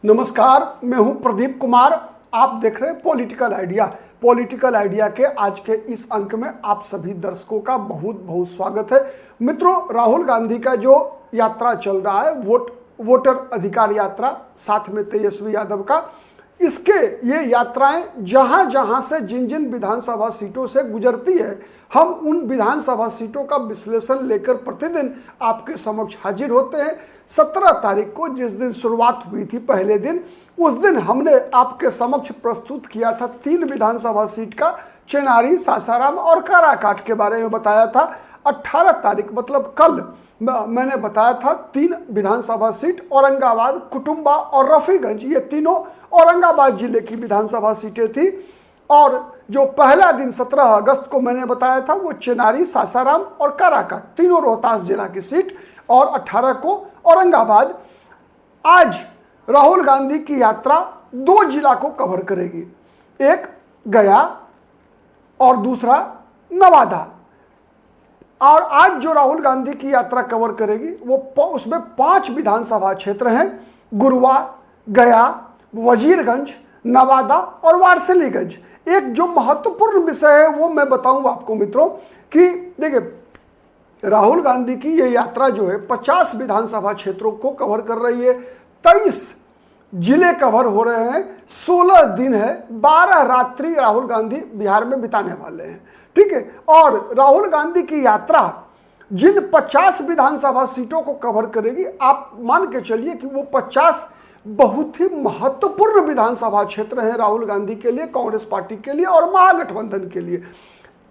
नमस्कार, मैं हूं प्रदीप कुमार। आप देख रहे हैं पॉलिटिकल आइडिया। पॉलिटिकल आइडिया के आज के इस अंक में आप सभी दर्शकों का बहुत बहुत स्वागत है। मित्रों, राहुल गांधी का जो यात्रा चल रहा है, वोटर अधिकार यात्रा, साथ में तेजस्वी यादव का, इसके ये यात्राएं जहां जहां से जिन जिन विधानसभा सीटों से गुजरती है, हम उन विधानसभा सीटों का विश्लेषण लेकर प्रतिदिन आपके समक्ष हाजिर होते हैं। 17 तारीख को जिस दिन शुरुआत हुई थी, पहले दिन, उस दिन हमने आपके समक्ष प्रस्तुत किया था 3 विधानसभा सीट का, चेनारी, सासाराम और काराकाट के बारे में बताया था। 18 तारीख मतलब कल मैंने बताया था 3 विधानसभा सीट, औरंगाबाद, कुटुंबा और रफीगंज, ये तीनों औरंगाबाद जिले की विधानसभा सीटें थी। और जो पहला दिन 17 अगस्त को मैंने बताया था, वो चेनारी, सासाराम और काराकाट, तीनों रोहतास जिला की सीट, और 18 को औरंगाबाद। आज राहुल गांधी की यात्रा 2 जिला को कवर करेगी, एक गया और दूसरा नवादा। और आज जो राहुल गांधी की यात्रा कवर करेगी वो उसमें 5 विधानसभा क्षेत्र हैं, गुरुआ, गया, वजीरगंज, नवादा और वारसिलीगंज। एक जो महत्वपूर्ण विषय है वो मैं बताऊं आपको मित्रों कि देखिए, राहुल गांधी की ये यात्रा जो है 50 विधानसभा क्षेत्रों को कवर कर रही है, 23 जिले कवर हो रहे हैं, 16 दिन है, 12 रात्रि राहुल गांधी बिहार में बिताने वाले हैं, ठीक है। और राहुल गांधी की यात्रा जिन 50 विधानसभा सीटों को कवर करेगी, आप मान के चलिए कि वो 50 बहुत ही महत्वपूर्ण विधानसभा क्षेत्र हैं राहुल गांधी के लिए, कांग्रेस पार्टी के लिए और महागठबंधन के लिए।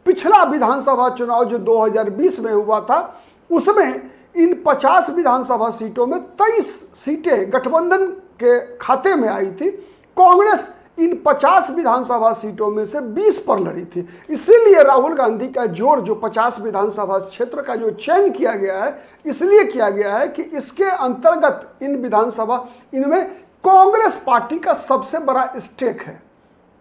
पिछला विधानसभा चुनाव जो 2020 में हुआ था, उसमें इन 50 विधानसभा सीटों में 23 सीटें गठबंधन के खाते में आई थी। कांग्रेस इन 50 विधानसभा सीटों में से 20 पर लड़ी थी। इसीलिए राहुल गांधी का जोर जो 50 विधानसभा क्षेत्र का जो चयन किया गया है, इसलिए किया गया है कि इसके अंतर्गत इनमें कांग्रेस पार्टी का सबसे बड़ा स्टेक है,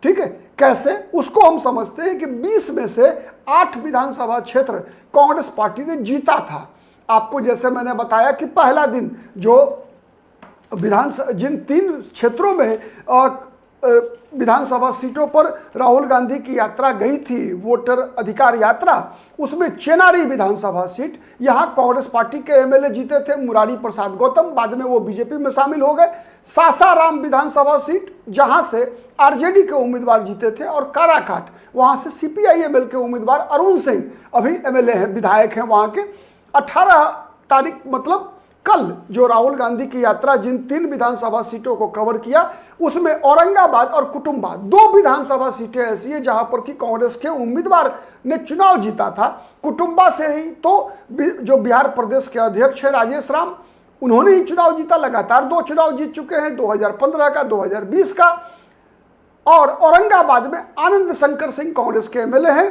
ठीक है। कैसे, उसको हम समझते हैं कि 20 में से 8 विधानसभा क्षेत्र कांग्रेस पार्टी ने जीता था। आपको जैसे मैंने बताया कि पहला दिन जो जिन 3 क्षेत्रों में विधानसभा सीटों पर राहुल गांधी की यात्रा गई थी, वोटर अधिकार यात्रा, उसमें चेनारी विधानसभा सीट, यहां कांग्रेस पार्टी के एमएलए जीते थे, मुरारी प्रसाद गौतम, बाद में वो बीजेपी में शामिल हो गए। सासाराम विधानसभा सीट, जहां से आरजेडी के उम्मीदवार जीते थे, और काराकाट, वहां से सीपीआईएमएल के उम्मीदवार अरुण सिंह अभी एमएलए हैं, विधायक हैं वहां के। 18 तारीख मतलब कल जो राहुल गांधी की यात्रा जिन 3 विधानसभा सीटों को कवर किया, उसमें औरंगाबाद और कुटुंबा 2 विधानसभा सीटें ऐसी है जहां पर कि कांग्रेस के उम्मीदवार ने चुनाव जीता था। कुटुंबा से ही तो जो बिहार प्रदेश के अध्यक्ष है राजेश राम, उन्होंने ही चुनाव जीता, लगातार 2 चुनाव जीत चुके हैं, 2015 का, 2020 का। और औरंगाबाद में आनंद शंकर सिंह कांग्रेस के एमएलए हैं,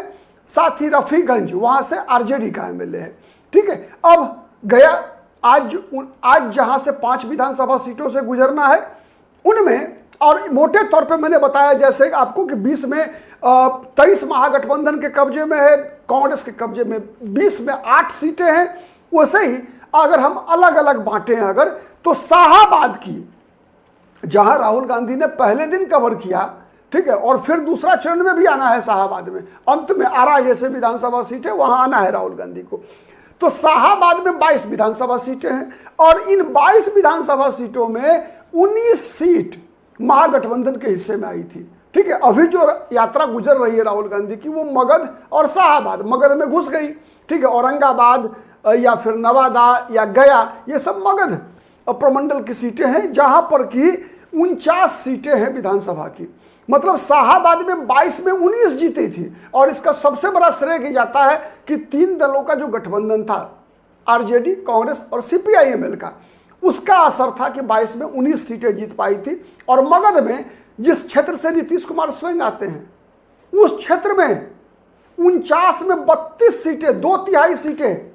साथ ही रफीगंज वहां से आरजेडी का एमएलए है, ठीक है। अब गया, आज जहां से 5 विधानसभा सीटों से गुजरना है, उनमें, और मोटे तौर पे मैंने बताया जैसे आपको कि 20 में 23 महागठबंधन के कब्जे में है, कांग्रेस के कब्जे में 20 में 8 सीटें हैं। वैसे ही अगर हम अलग अलग बांटे हैं अगर, तो शाहाबाद की, जहां राहुल गांधी ने पहले दिन कवर किया, ठीक है, और फिर दूसरा चरण में भी आना है शाहाबाद में, अंत में आरा जैसे विधानसभा सीट है वहां आना है राहुल गांधी को। तो शाहाबाद में 22 विधानसभा सीटें हैं, और इन 22 विधानसभा सीटों में 19 सीट महागठबंधन के हिस्से में आई थी, ठीक है। अभी जो यात्रा गुजर रही है राहुल गांधी की, वो मगध और शाहाबाद, मगध में घुस गई, ठीक है। औरंगाबाद या फिर नवादा या गया, ये सब मगध प्रमंडल की सीटें हैं, जहां पर कि 49 सीटें हैं विधानसभा की। मतलब शाहाबाद में 22 में 19 जीती थी। और इसका सबसे बड़ा श्रेय किया जाता है कि 3 दलों का जो गठबंधन था, आरजेडी, कांग्रेस और सीपीआईएमएल का, उसका असर था कि 22 में 19 सीटें जीत पाई थी। और मगध में, जिस क्षेत्र से नीतीश कुमार स्वयं आते हैं, उस क्षेत्र में 49 में 32 सीटें, 2/3 सीटें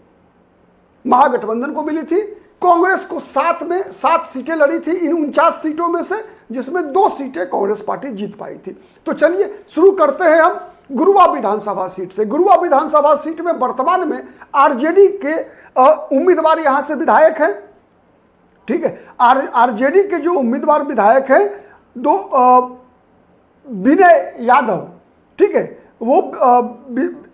महागठबंधन को मिली थी। कांग्रेस को 7 में 7 सीटें लड़ी थी इन 49 सीटों में से, जिसमें 2 सीटें कांग्रेस पार्टी जीत पाई थी। तो चलिए शुरू करते हैं हम गुरुआ विधानसभा सीट से। गुरुआ विधानसभा सीट में वर्तमान में आरजेडी के उम्मीदवार यहां से विधायक हैं, ठीक है। आरजेडी के जो उम्मीदवार विधायक हैं दो विनय यादव, ठीक है, वो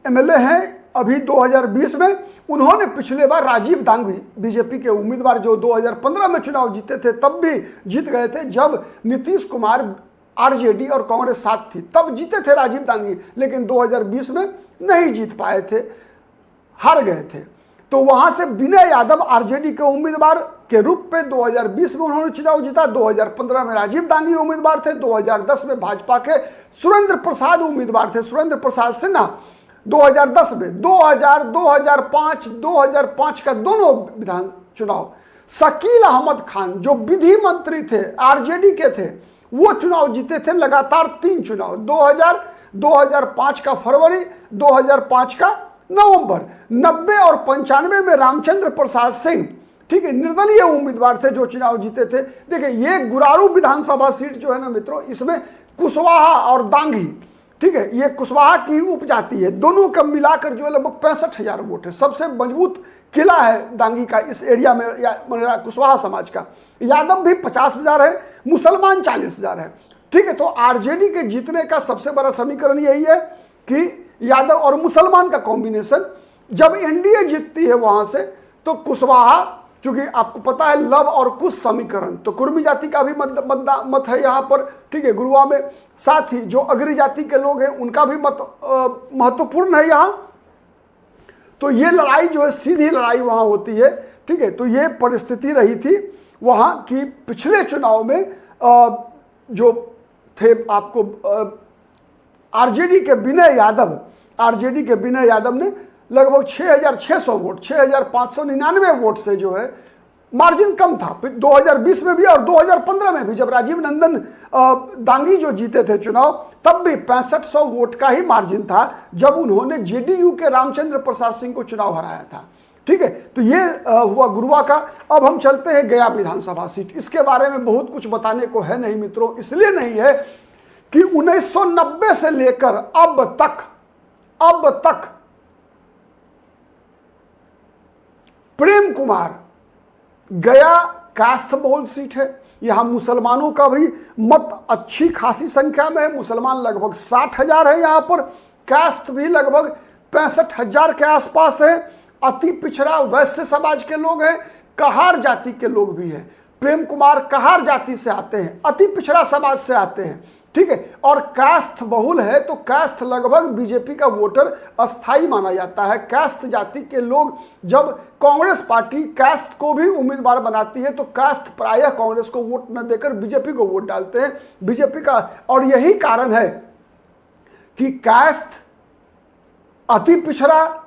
एमएलए हैं अभी 2020 में। उन्होंने पिछले बार राजीव दांगी बीजेपी के उम्मीदवार जो 2015 में चुनाव जीते थे तब भी जीत गए थे, जब नीतीश कुमार आरजेडी और कांग्रेस साथ थी तब जीते थे राजीव दांगी, लेकिन 2020 में नहीं जीत पाए थे, हार गए थे। तो वहां से विनय यादव आरजेडी के उम्मीदवार के रूप में 2020 में उन्होंने चुनाव जीता। 2015 में राजीव दांगी उम्मीदवार थे। 2010 में भाजपा के सुरेंद्र प्रसाद उम्मीदवार थे, सुरेंद्र प्रसाद सिन्हा 2010 में। 2005 का दोनों विधान चुनाव शकील अहमद खान जो विधि मंत्री थे आरजेडी के थे, वो चुनाव जीते थे लगातार 3 चुनाव, 2005 का फरवरी, 2005 का नवंबर। 90 और 95 में रामचंद्र प्रसाद सिंह, ठीक है, निर्दलीय उम्मीदवार थे जो चुनाव जीते थे। देखिए ये गुरारू विधानसभा सीट जो है ना मित्रों, इसमें कुशवाहा और दांगी, ठीक है, ये कुशवाहा की उपजाति है, दोनों का मिलाकर जो है लगभग 65,000 वोट है। सबसे मजबूत किला है दांगी का इस एरिया में, कुशवाहा समाज का। यादव भी 50,000 है, मुसलमान 40,000 है, ठीक है। तो आरजेडी के जीतने का सबसे बड़ा समीकरण यही है कि यादव और मुसलमान का कॉम्बिनेशन। जब एनडीए जीतती है वहां से तो कुशवाहा, चूंकि आपको पता है लव और कुश समीकरण, तो कुर्मी जाति का भी मत है यहाँ पर, ठीक है, गुरुआ में। साथ ही जो अग्री जाति के लोग हैं उनका भी मत महत्वपूर्ण है यहाँ। तो ये लड़ाई जो है सीधी लड़ाई वहां होती है, ठीक है। तो ये परिस्थिति रही थी वहां की पिछले चुनाव में। जो थे आपको आरजेडी के विनय यादव ने लगभग 6,600 वोट, 6,599 वोट से जो है मार्जिन कम था 2020 में भी और 2015 में भी, जब राजीव नंदन दांगी जो जीते थे चुनाव तब भी 6500 वोट का ही मार्जिन था जब उन्होंने जेडीयू के रामचंद्र प्रसाद सिंह को चुनाव हराया था, ठीक है। तो ये हुआ गुरुआ का। अब हम चलते हैं गया विधानसभा सीट। इसके बारे में बहुत कुछ बताने को है नहीं मित्रों, इसलिए नहीं है कि 1990 से लेकर अब तक प्रेम कुमार, गया कास्ट बहुल सीट है, यहां मुसलमानों का भी मत अच्छी खासी संख्या में है। मुसलमान लगभग 60,000 है यहां पर, कास्ट भी लगभग 65,000 के आसपास है। अति पिछड़ा वैश्य समाज के लोग हैं, कहार जाति के लोग भी हैं। प्रेम कुमार कहार जाति से आते हैं, अति पिछड़ा समाज से आते हैं, ठीक है। और कास्ट बहुल है तो कास्ट लगभग बीजेपी का वोटर अस्थाई माना जाता है। कास्ट जाति के लोग, जब कांग्रेस पार्टी कास्ट को भी उम्मीदवार बनाती है तो कास्ट प्रायः कांग्रेस को वोट न देकर बीजेपी को वोट डालते हैं, बीजेपी का। और यही कारण है कि कास्ट, अति पिछड़ा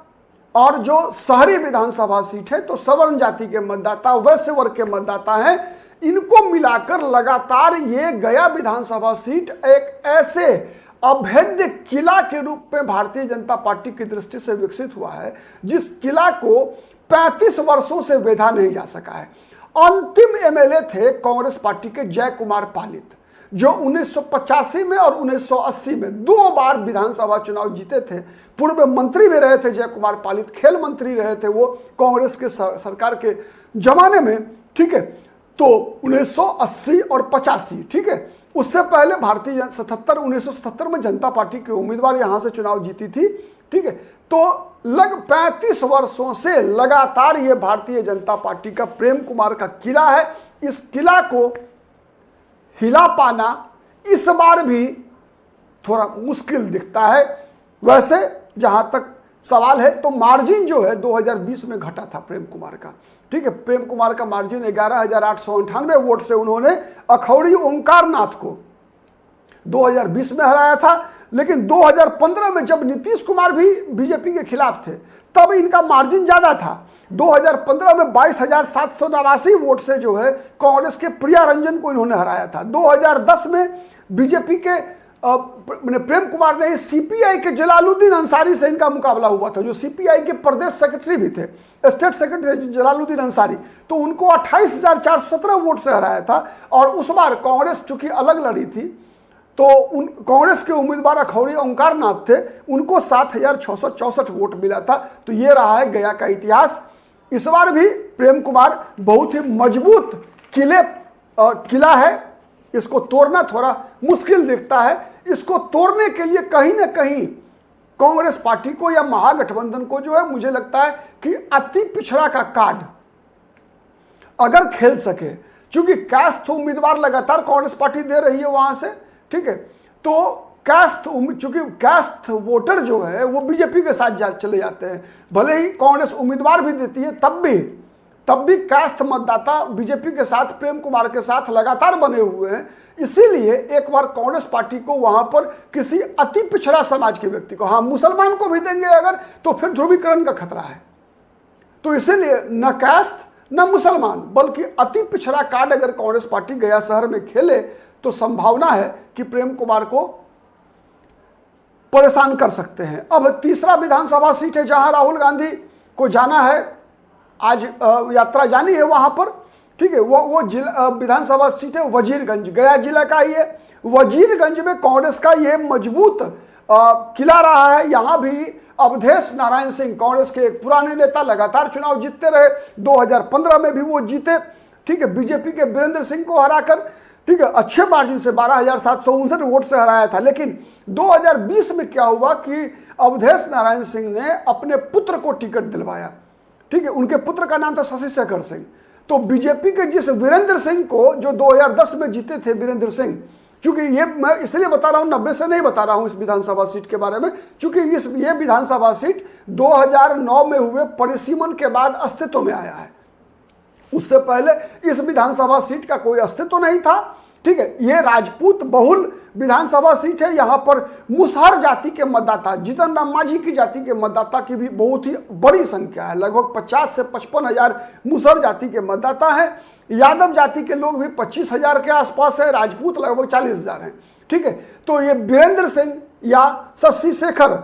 और जो शहरी विधानसभा सीट है तो सवर्ण जाति के मतदाता, वैश्य वर्ग के मतदाता हैं, इनको मिलाकर लगातार ये गया विधानसभा सीट एक ऐसे अभेद्य किला के रूप में भारतीय जनता पार्टी की दृष्टि से विकसित हुआ है जिस किला को 35 वर्षों से वेधा नहीं जा सका है। अंतिम एमएलए थे कांग्रेस पार्टी के जय कुमार पालित, जो 1985 में और 1980 में 2 बार विधानसभा चुनाव जीते थे। पूर्व मंत्री भी रहे थे जय कुमार पालित, खेल मंत्री रहे थे वो कांग्रेस के सरकार के जमाने में, ठीक है। तो 1980 और 85, ठीक है, उससे पहले भारतीय 1977 में जनता पार्टी के उम्मीदवार यहां से चुनाव जीती थी, ठीक है। तो लगभग 35 वर्षों से लगातार ये भारतीय जनता पार्टी का प्रेम कुमार का किला है। इस किला को हिला पाना इस बार भी थोड़ा मुश्किल दिखता है। वैसे जहां तक सवाल है तो मार्जिन जो है 2020 में घटा था प्रेम कुमार का, ठीक है। प्रेम कुमार का मार्जिन 11,898 वोट से उन्होंने अखौरी ओंकार नाथ को 2020 में हराया था। लेकिन 2015 में जब नीतीश कुमार भी बीजेपी के खिलाफ थे तब इनका मार्जिन ज्यादा था। 2015 में 22,789 वोट से जो है कांग्रेस के प्रिया रंजन को इन्होंने हराया था। 2010 में बीजेपी के प्रेम कुमार ने सीपीआई के जलालुद्दीन अंसारी से इनका मुकाबला हुआ था, जो सीपीआई के प्रदेश सेक्रेटरी भी थे, स्टेट सेक्रेटरी जलालुद्दीन अंसारी, तो उनको 28,417 वोट से हराया था। और उस बार कांग्रेस चूंकि अलग लड़ी थी तो कांग्रेस के उम्मीदवार अखौरी ओंकार नाथ थे, उनको 7,664 वोट मिला था। तो ये रहा है गया का इतिहास। इस बार भी प्रेम कुमार बहुत ही मजबूत किला है, इसको तोड़ना थोड़ा मुश्किल दिखता है। इसको तोड़ने के लिए कहीं ना कहीं कांग्रेस पार्टी को या महागठबंधन को जो है, मुझे लगता है कि अति पिछड़ा का कार्ड अगर खेल सके, क्योंकि कास्ट उम्मीदवार लगातार कांग्रेस पार्टी दे रही है वहां से, ठीक है, तो चूंकि कास्ट वोटर जो है वो बीजेपी के साथ चले जाते हैं, भले ही कांग्रेस उम्मीदवार भी देती है, तब भी कास्ट मतदाता बीजेपी के साथ, प्रेम कुमार के साथ लगातार बने हुए हैं। इसीलिए एक बार कांग्रेस पार्टी को वहां पर किसी अति पिछड़ा समाज के व्यक्ति को, हाँ मुसलमान को भी देंगे अगर, तो फिर ध्रुवीकरण का खतरा है। तो इसीलिए न कास्ट न मुसलमान बल्कि अति पिछड़ा कार्ड अगर कांग्रेस पार्टी गया शहर में खेले तो संभावना है कि प्रेम कुमार को परेशान कर सकते हैं। अब तीसरा विधानसभा सीट है जहां राहुल गांधी को जाना है, आज यात्रा जानी है वहां पर, ठीक है। वो जिला विधानसभा सीट है वजीरगंज, गया जिला का ही है। वजीरगंज में कांग्रेस का ये मजबूत किला रहा है। यहां भी अवधेश नारायण सिंह, कांग्रेस के एक पुराने नेता, लगातार चुनाव जीतते रहे, 2015 में भी वो जीते, ठीक है, बीजेपी के वीरेंद्र सिंह को हराकर, ठीक है, अच्छे मार्जिन से 12,759 वोट से हराया था। लेकिन 2020 में क्या हुआ कि अवधेश नारायण सिंह ने अपने पुत्र को टिकट दिलवाया, ठीक है, उनके पुत्र का नाम था शशि शेखर सिंह। तो बीजेपी के जिस वीरेंद्र सिंह को, जो 2010 में जीते थे वीरेंद्र सिंह, चूंकि ये मैं इसलिए बता रहा हूं, 90 से नहीं बता रहा हूं इस विधानसभा सीट के बारे में, चूंकि ये विधानसभा सीट 2009 में हुए परिसीमन के बाद अस्तित्व में आया है। उससे पहले इस विधानसभा सीट का कोई अस्तित्व नहीं था, ठीक है। ये राजपूत बहुल विधानसभा सीट है। यहाँ पर मुसहर जाति के मतदाता, जीतन राम मांझी की जाति के मतदाता की भी बहुत ही बड़ी संख्या है, लगभग 50 से 55 हजार मुसहर जाति के मतदाता हैं। यादव जाति के लोग भी 25,000 के आसपास है, राजपूत लगभग 40,000 हैं, ठीक है। तो ये वीरेंद्र सिंह या शशि शेखर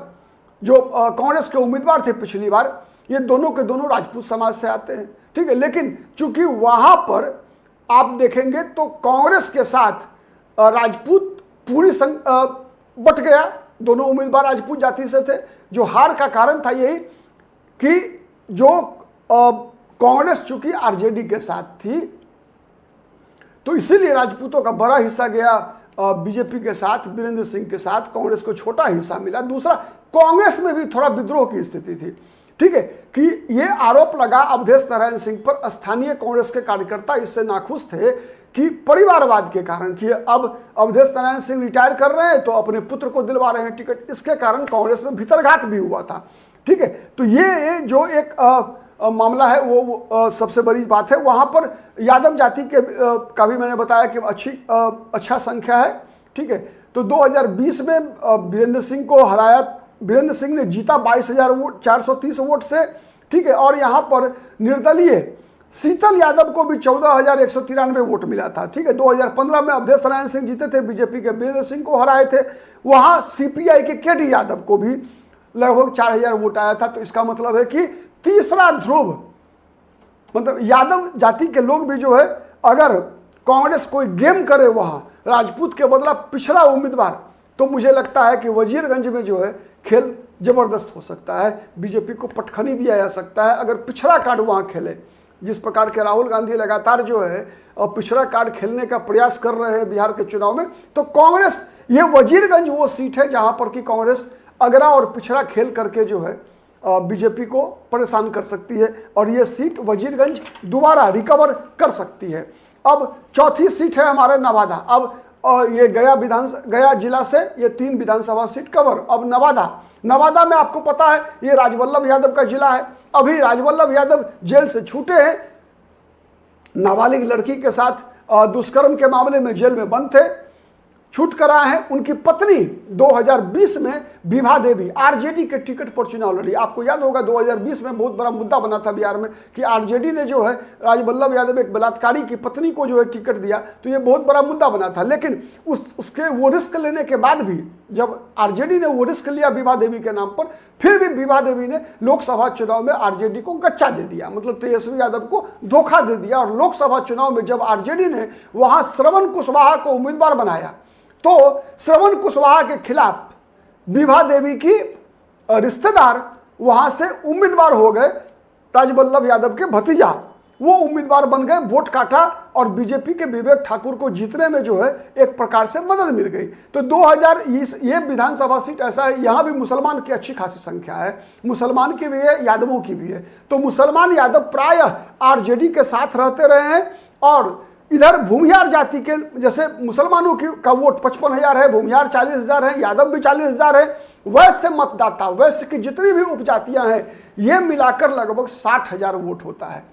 जो कांग्रेस के उम्मीदवार थे पिछली बार, ये दोनों के दोनों राजपूत समाज से आते हैं, ठीक है। लेकिन चूंकि वहां पर आप देखेंगे तो कांग्रेस के साथ राजपूत पूरी बट गया, दोनों उम्मीदवार राजपूत जाति से थे। जो हार का कारण था यही कि जो कांग्रेस चूंकि आरजेडी के साथ थी, तो इसीलिए राजपूतों का बड़ा हिस्सा गया बीजेपी के साथ, वीरेंद्र सिंह के साथ, कांग्रेस को छोटा हिस्सा मिला। दूसरा, कांग्रेस में भी थोड़ा विद्रोह की स्थिति थी, ठीक है, कि ये आरोप लगा अवधेश नारायण सिंह पर, स्थानीय कांग्रेस के कार्यकर्ता इससे नाखुश थे कि परिवारवाद के कारण, कि अब अवधेश नारायण सिंह रिटायर कर रहे हैं तो अपने पुत्र को दिलवा रहे हैं टिकट, इसके कारण कांग्रेस में भीतरघात भी हुआ था, ठीक है। तो ये जो एक मामला है वो सबसे बड़ी बात है। वहां पर यादव जाति के का भी मैंने बताया कि अच्छा संख्या है, ठीक है। तो 2020 में वीरेंद्र सिंह को हराया, वीरेंद्र सिंह ने जीता 22,430 वोट से, ठीक है। और यहाँ पर निर्दलीय शीतल यादव को भी 14,193 वोट मिला था, ठीक है। 2015 में अवधेश नारायण सिंह जीते थे, बीजेपी के वीरेंद्र सिंह को हराए थे। वहां सीपीआई के केडी यादव को भी लगभग 4,000 वोट आया था। तो इसका मतलब है कि तीसरा ध्रुव, मतलब यादव जाति के लोग भी जो है, अगर कांग्रेस कोई गेम करे वहां राजपूत के बदला पिछड़ा उम्मीदवार, तो मुझे लगता है कि वजीरगंज में जो है खेल जबरदस्त हो सकता है, बीजेपी को पटखनी दिया जा सकता है अगर पिछड़ा कार्ड वहां खेले। जिस प्रकार के राहुल गांधी लगातार जो है पिछड़ा कार्ड खेलने का प्रयास कर रहे हैं बिहार के चुनाव में, तो कांग्रेस, ये वजीरगंज वो सीट है जहां पर कि कांग्रेस अगरा और पिछड़ा खेल करके जो है बीजेपी को परेशान कर सकती है, और ये सीट वजीरगंज दोबारा रिकवर कर सकती है। अब चौथी सीट है हमारे नवादा। अब ये गया जिला से ये 3 विधानसभा सीट कवर। अब नवादा में आपको पता है ये राजवल्लभ यादव का जिला है। अभी राजवल्लभ यादव जेल से छूटे हैं, नाबालिग लड़की के साथ दुष्कर्म के मामले में जेल में बंद थे, छूट कर आए हैं। उनकी पत्नी 2020 में विभा देवी आरजेडी के टिकट पर चुनाव लड़ी। आपको याद होगा 2020 में बहुत बड़ा मुद्दा बना था बिहार में कि आरजेडी ने जो है राजवल्लभ यादव, एक बलात्कारी की पत्नी को जो है टिकट दिया, तो ये बहुत बड़ा मुद्दा बना था। लेकिन उसके वो रिस्क लेने के बाद भी, जब आरजेडी ने वो रिस्क लिया विभा देवी के नाम पर, फिर भी विभा देवी ने लोकसभा चुनाव में आरजेडी को गच्चा दे दिया, मतलब तेजस्वी यादव को धोखा दे दिया। और लोकसभा चुनाव में जब आरजेडी ने वहां श्रवण कुशवाहा को उम्मीदवार बनाया, तो श्रवण कुशवाहा के खिलाफ विभा देवी की रिश्तेदार वहां से उम्मीदवार हो गए, राजवल्लभ यादव के भतीजा वो उम्मीदवार बन गए। वोट काटा और बीजेपी के विवेक ठाकुर को जीतने में जो है एक प्रकार से मदद मिल गई। तो 2020 ये विधानसभा सीट ऐसा है, यहाँ भी मुसलमान की अच्छी खासी संख्या है, मुसलमान की भी है, यादवों की भी है। तो मुसलमान यादव प्रायः आरजेडी के साथ रहते रहे हैं और इधर भूमिहार जाति के, जैसे मुसलमानों की का वोट 55,000 है, भूमिहार 40,000 है, यादव भी 40,000 है, वैश्य मतदाता, वैश्य की जितनी भी उपजातियां हैं ये मिलाकर लगभग 60,000 वोट होता है।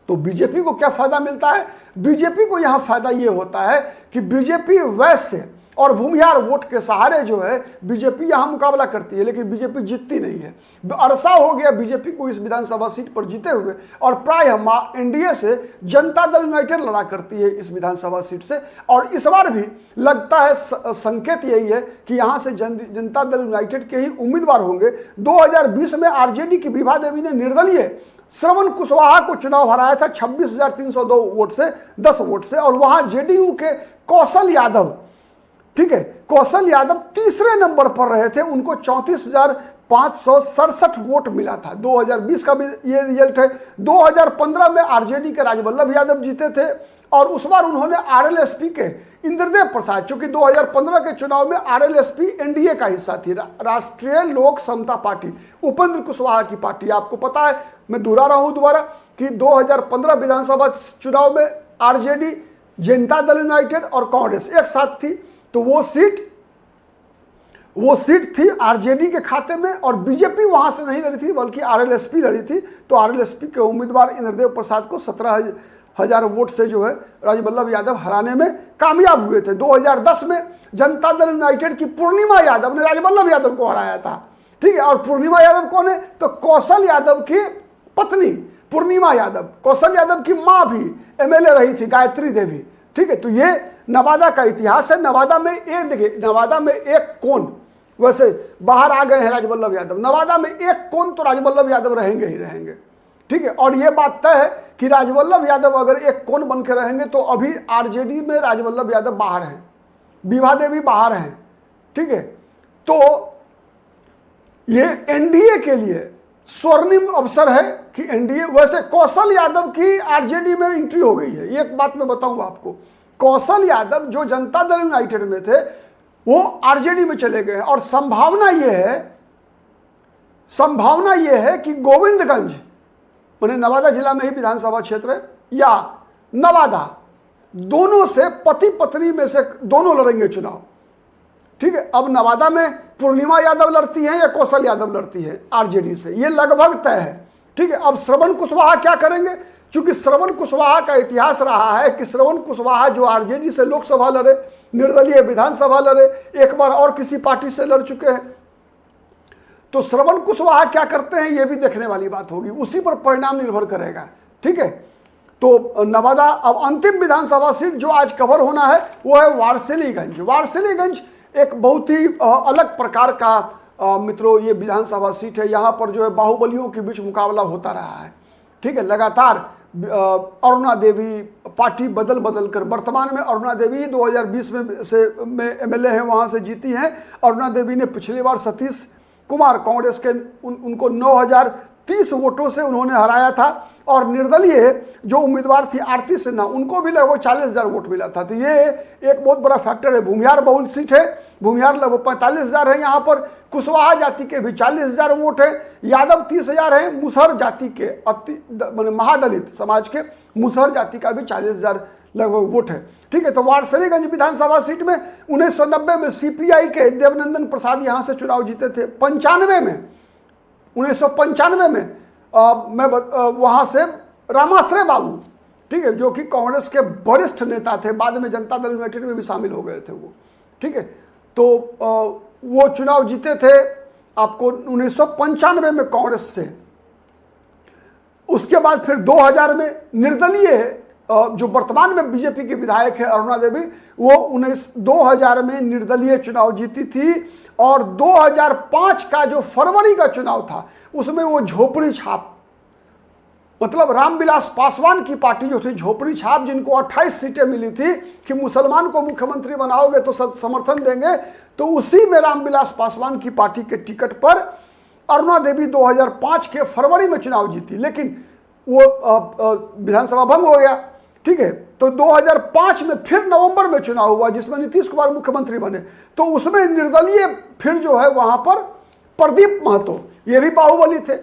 तो बीजेपी को क्या फायदा मिलता है? बीजेपी को यहां फायदा ये होता है कि बीजेपी वैश्य और भूमिहार वोट के सहारे जो है बीजेपी यहां मुकाबला करती है, लेकिन बीजेपी जीतती नहीं है। अरसा हो गया बीजेपी को इस विधानसभा सीट पर जीते हुए, और प्रायः एनडीए से जनता दल यूनाइटेड लड़ा करती है इस विधानसभा सीट से। और इस बार भी लगता है संकेत यही है कि यहां से जनता दल यूनाइटेड के ही उम्मीदवार होंगे। 2020 में आरजेडी की विभा देवी ने निर्दलीय श्रवण कुशवाहा को चुनाव हराया था 26,302 वोट से, 10 वोट से, और वहां जेडीयू के कौशल यादव, ठीक है, कौशल यादव तीसरे नंबर पर रहे थे, उनको 34,567 वोट मिला था। 2020 का भी ये रिजल्ट है। 2015 में आरजेडी के राजवल्लभ यादव जीते थे और उस बार उन्होंने आरएलएसपी के इंद्रदेव प्रसाद, चूंकि 2015 के चुनाव में आरएलएसपी एनडीए का हिस्सा थी, राष्ट्रीय लोक समता पार्टी, उपेंद्र कुशवाहा की पार्टी। आपको पता है, मैं दोहरा रहा हूं दोबारा कि 2015 विधानसभा चुनाव में आरजेडी, जनता दल यूनाइटेड और कांग्रेस एक साथ थी। तो वो सीट थी आरजेडी के खाते में, और बीजेपी वहां से नहीं लड़ी थी बल्कि आरएलएसपी लड़ी थी। तो आरएलएसपी के उम्मीदवार इंद्रदेव प्रसाद को 17,000 वोट से जो है राजवल्लभ यादव हराने में कामयाब हुए थे। 2010 में जनता दल यूनाइटेड की पूर्णिमा यादव ने राजवल्लभ यादव को हराया था, ठीक है। और पूर्णिमा यादव कौन है? तो कौशल यादव की पत्नी पूर्णिमा यादव, कौशल यादव की मां भी एमएलए रही थी, गायत्री देवी, ठीक है। तो ये नवादा का इतिहास है। नवादा में एक, देखिए, नवादा में एक कोन, वैसे बाहर आ गए हैं राजवल्लभ यादव, नवादा में एक कोन तो राजवल्लभ यादव रहेंगे ही रहेंगे, ठीक है। और ये बात तय है कि राजवल्लभ यादव अगर एक कोन बन के रहेंगे तो अभी आरजेडी में राजवल्लभ यादव बाहर हैं, विभा देवी बाहर हैं, ठीक है। तो ये एनडीए के लिए स्वर्णिम अवसर है कि एनडीए, वैसे कौशल यादव की आरजेडी में एंट्री हो गई है। एक बात मैं बताऊंगा आपको, कौशल यादव जो जनता दल यूनाइटेड में थे वो आरजेडी में चले गए, और संभावना यह है कि गोविंदगंज, माने नवादा जिला में ही विधानसभा क्षेत्र है, या नवादा, दोनों से पति पत्नी में से दोनों लड़ेंगे चुनाव, ठीक है। अब नवादा में पूर्णिमा यादव लड़ती हैं या कौशल यादव लड़ती है आरजेडी से, ये लगभग तय है, ठीक है। अब श्रवण कुशवाहा क्या करेंगे? चूंकि श्रवण कुशवाहा का इतिहास रहा है कि श्रवण कुशवाहा जो आरजेडी से लोकसभा लड़े, निर्दलीय विधानसभा लड़े, एक बार और किसी पार्टी से लड़ चुके हैं, तो श्रवण कुशवाहा क्या करते हैं ये भी देखने वाली बात होगी, उसी पर परिणाम निर्भर करेगा, ठीक है। तो नवादा, अब अंतिम विधानसभा सीट जो आज कवर होना है वो है वारसिलीगंज। वारसिलीगंज एक बहुत ही अलग प्रकार का मित्रों ये विधानसभा सीट है। यहाँ पर जो है बाहुबलियों के बीच मुकाबला होता रहा है, ठीक है। लगातार अरुणा देवी पार्टी बदल कर, वर्तमान में अरुणा देवी 2020 में एमएलए हैं, वहाँ से जीती हैं। अरुणा देवी ने पिछली बार सतीश कुमार कांग्रेस के उनको 9,030 वोटों से उन्होंने हराया था, और निर्दलीय जो उम्मीदवार थी आरती सिन्हा, उनको भी लगभग 40,000 वोट मिला था। तो ये एक बहुत बड़ा फैक्टर है। भूमिहार बहुल सीट है, भूमिहार लगभग 45,000 है यहाँ पर, कुशवाहा जाति के भी 40,000 वोट है, यादव 30,000 है, मुसहर जाति के माने महादलित समाज के मुसहर जाति का भी 40,000 लगभग वोट है, ठीक है। तो वारसिलीगंज विधानसभा सीट में 1990 में सीपीआई के देवनंदन प्रसाद यहाँ से चुनाव जीते थे। 1995 में वहां से रामाश्रय बाबू, ठीक है, जो कि कांग्रेस के वरिष्ठ नेता थे, बाद में जनता दल यूनाइटेड में भी शामिल हो गए थे वो, ठीक है। तो वो चुनाव जीते थे आपको 1995 में कांग्रेस से। उसके बाद फिर 2000 में निर्दलीय जो वर्तमान में बीजेपी के विधायक है अरुणा देवी, वो 2000 में निर्दलीय चुनाव जीती थी, और 2005 का जो फरवरी का चुनाव था उसमें वो झोपड़ी छाप, मतलब रामविलास पासवान की पार्टी जो थी झोपड़ी छाप, जिनको 28 सीटें मिली थी कि मुसलमान को मुख्यमंत्री बनाओगे तो समर्थन देंगे, तो उसी में रामविलास पासवान की पार्टी के टिकट पर अरुणा देवी 2005 के फरवरी में चुनाव जीती, लेकिन वो विधानसभा भंग हो गया, ठीक है। तो 2005 में फिर नवंबर में चुनाव हुआ जिसमें नीतीश कुमार मुख्यमंत्री बने, तो उसमें निर्दलीय फिर जो है वहां पर प्रदीप महतो, ये भी बाहुबली थे,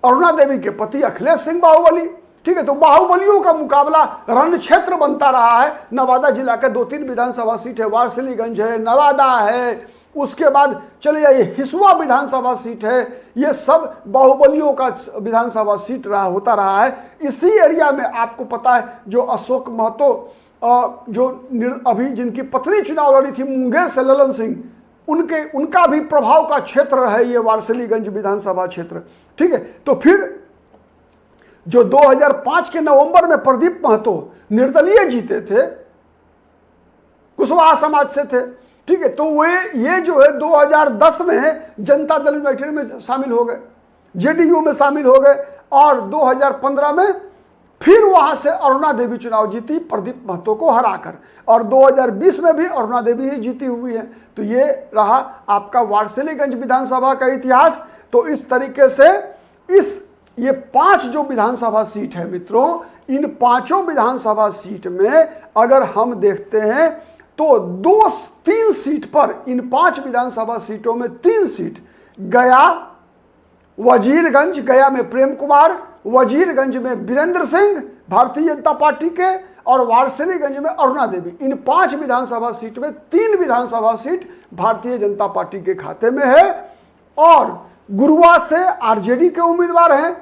अरुणा देवी के पति अखिलेश सिंह बाहुबली, ठीक है। तो बाहुबलियों का मुकाबला रण क्षेत्र बनता रहा है। नवादा जिला के 2-3 विधानसभा सीट है, वारसिलीगंज है, नवादा है, उसके बाद चले जाइए हिसुआ विधानसभा सीट है, ये सब बाहुबलियों का विधानसभा सीट होता रहा है। इसी एरिया में आपको पता है जो अशोक महतो जो अभी जिनकी पत्नी चुनाव लड़ी थी मुंगेर से ललन सिंह, उनका भी प्रभाव का क्षेत्र है ये वारसिलीगंज विधानसभा क्षेत्र, ठीक है। तो फिर जो 2005 के नवंबर में प्रदीप महतो निर्दलीय जीते थे, कुशवाहा समाज से थे, ठीक है। तो ये जो है 2010 में जनता दल यूनाइटेड में शामिल हो गए, जेडीयू में शामिल हो गए, और 2015 में फिर वहां से अरुणा देवी चुनाव जीती प्रदीप महतो को हराकर, और 2020 में भी अरुणा देवी ही जीती हुई है। तो ये रहा आपका वारसिलीगंज विधानसभा का इतिहास। तो इस तरीके से ये 5 जो विधानसभा सीट है मित्रों, इन 5 विधानसभा सीट में अगर हम देखते हैं तो 2-3 सीट पर, इन 5 विधानसभा सीटों में 3 सीट गया, वजीरगंज, गया में प्रेम कुमार, वजीरगंज में वीरेंद्र सिंह भारतीय जनता पार्टी के, और वारसिलीगंज में अरुणा देवी। इन 5 विधानसभा सीट में 3 विधानसभा सीट भारतीय जनता पार्टी के खाते में है, और गुरुआ से आरजेडी के उम्मीदवार हैं,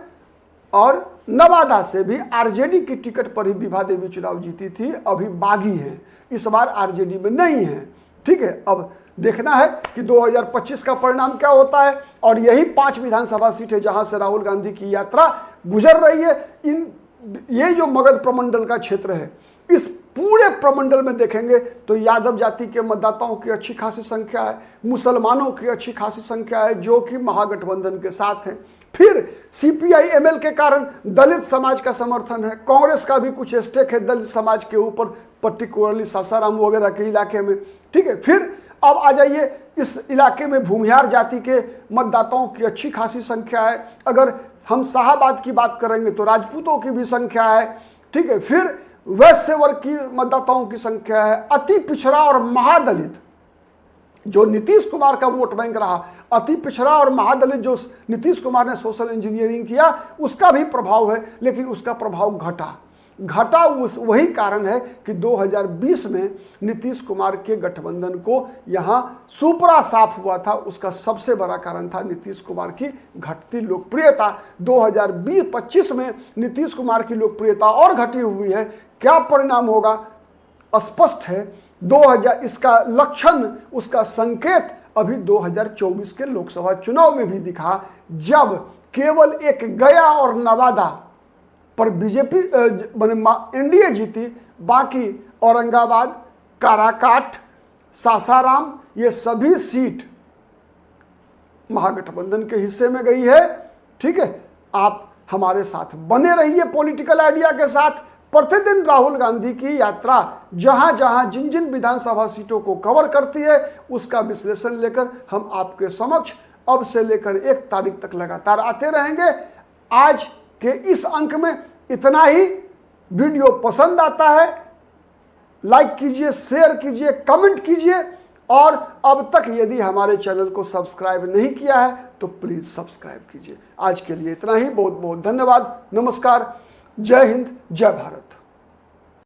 और नवादा से भी आरजेडी की टिकट पर ही विभा देवी चुनाव जीती थी, अभी बागी है, इस बार आरजेडी में नहीं है, ठीक है। अब देखना है कि 2025 का परिणाम क्या होता है, और यही 5 विधानसभा सीट है जहां से राहुल गांधी की यात्रा गुजर रही है। ये जो मगध प्रमंडल का क्षेत्र है, इस पूरे प्रमंडल में देखेंगे तो यादव जाति के मतदाताओं की अच्छी खासी संख्या है, मुसलमानों की अच्छी खासी संख्या है जो कि महागठबंधन के साथ हैं। फिर CPI-ML के कारण दलित समाज का समर्थन है, कांग्रेस का भी कुछ स्टेक है दलित समाज के ऊपर, पर्टिकुलरली सासाराम वगैरह के इलाके में, ठीक है। फिर अब आ जाइए, इस इलाके में भूमिहार जाति के मतदाताओं की अच्छी खासी संख्या है। अगर हम शाहाबाद की बात करेंगे तो राजपूतों की भी संख्या है, ठीक है। फिर वैश्य वर्ग की मतदाताओं की संख्या है। अति पिछड़ा और महादलित जो नीतीश कुमार का वोट बैंक रहा, अति पिछड़ा और महादलित जो नीतीश कुमार ने सोशल इंजीनियरिंग किया, उसका भी प्रभाव है, लेकिन उसका प्रभाव घटा वही कारण है कि 2020 में नीतीश कुमार के गठबंधन को यहाँ सुपरा साफ हुआ था। उसका सबसे बड़ा कारण था नीतीश कुमार की घटती लोकप्रियता। 2025 में नीतीश कुमार की लोकप्रियता और घटी हुई है। क्या परिणाम होगा स्पष्ट है। 2000 इसका लक्षण, उसका संकेत अभी 2024 के लोकसभा चुनाव में भी दिखा, जब केवल एक गया और नवादा पर बीजेपी एनडीए जीती, बाकी औरंगाबाद, काराकाट, सासाराम, ये सभी सीट महागठबंधन के हिस्से में गई है, ठीक है। आप हमारे साथ बने रहिए पॉलिटिकल आइडिया के साथ। प्रतिदिन राहुल गांधी की यात्रा जहां जहां जिन जिन विधानसभा सीटों को कवर करती है, उसका विश्लेषण लेकर हम आपके समक्ष अब से लेकर 1 तारीख तक लगातार आते रहेंगे। आज के इस अंक में इतना ही। वीडियो पसंद आता है लाइक कीजिए, शेयर कीजिए, कमेंट कीजिए, और अब तक यदि हमारे चैनल को सब्सक्राइब नहीं किया है तो प्लीज सब्सक्राइब कीजिए। आज के लिए इतना ही। बहुत बहुत धन्यवाद। नमस्कार। जय हिंद, जय भारत।